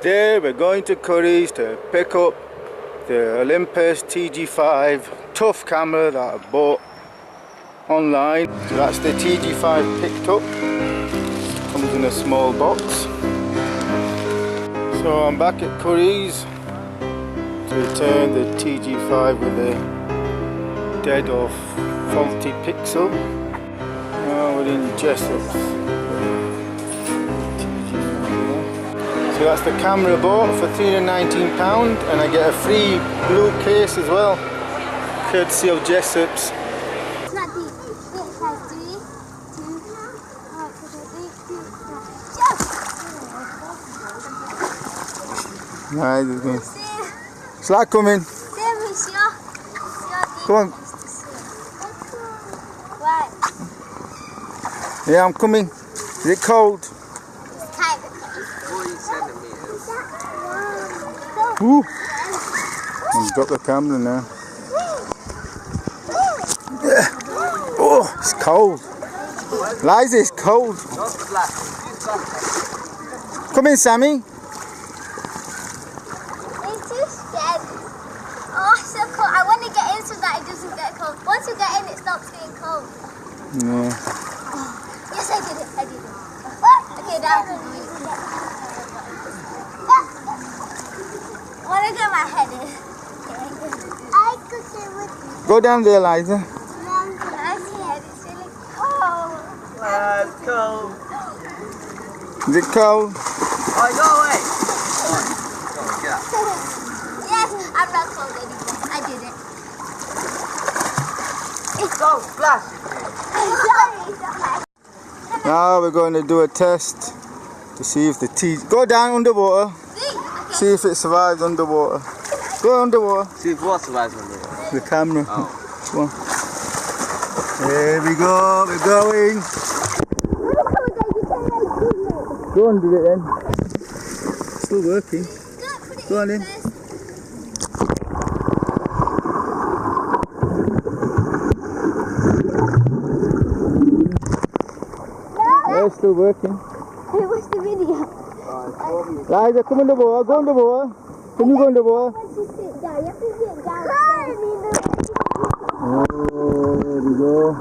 Today we're going to Curry's to pick up the Olympus TG-5 Tough Camera that I bought online. So that's the TG-5 picked up. Comes in a small box. So I'm back at Curry's to return the TG-5 with a dead or faulty pixel. Now we're in Jessop's. So that's the camera I bought for £319, and I get a free blue case as well, courtesy of Jessop's. Nice. Slide coming. Come on. Yeah, I'm coming. Is it cold? Ooh. I'll drop the camera now. Oh, it's cold. Liza, it's cold. Come in, Sammy. It's too scared. Oh, it's so cold. I want to get in so that it doesn't get cold. Once you get in, it stops getting cold. Yeah. Oh, yes, I did it. I did it. Okay, now to do it. I want to get my head in. I could do it. Go down there, Liza. My head is really cold. It's cold. Is it cold? Oh, go away. Go, get out. Yes, I'm not cold anymore. I did it. Go, splash. Sorry. Now we're going to do a test to see if the go down underwater. See if it survives underwater. Go underwater. See if what survives underwater? The camera. Oh. Come on. Here we go. We're going. Go under it then. Still working. Go on in. Yeah, it's still working. Hey, what's the video? Liza, come underwater. Go underwater. Can you go underwater? Once you sit down, you have to sit down. Oh, there we go.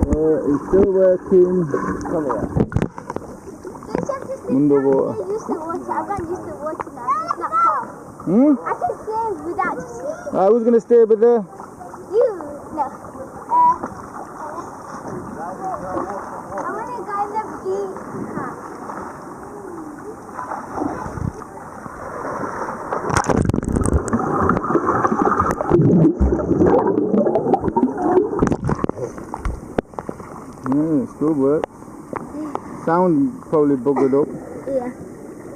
Oh, it's still working. Come here. Underwater. I'm used to water. I'm not used to water now. It's not cold. Hmm? I can swim without just swimming. I was going to stay over there. You? No. I want to go in the beach. Yeah, it still works. Sound probably buggered up. Yeah,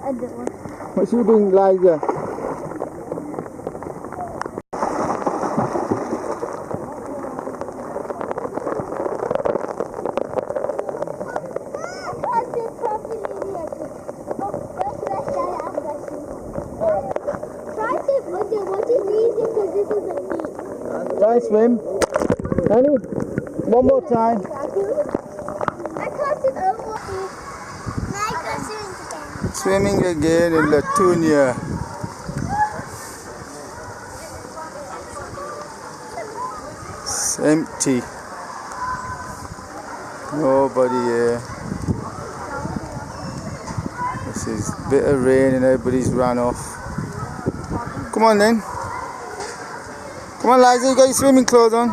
I don't want. What's you doing, Liza? Try swim. Honey, one more time. I can't sit over. Now I go swimming again. Swimming again in Latunia. It's empty. Nobody here. This is a bit of rain and everybody's run off. Come on then. Come on, Liza, you got your swimming clothes on.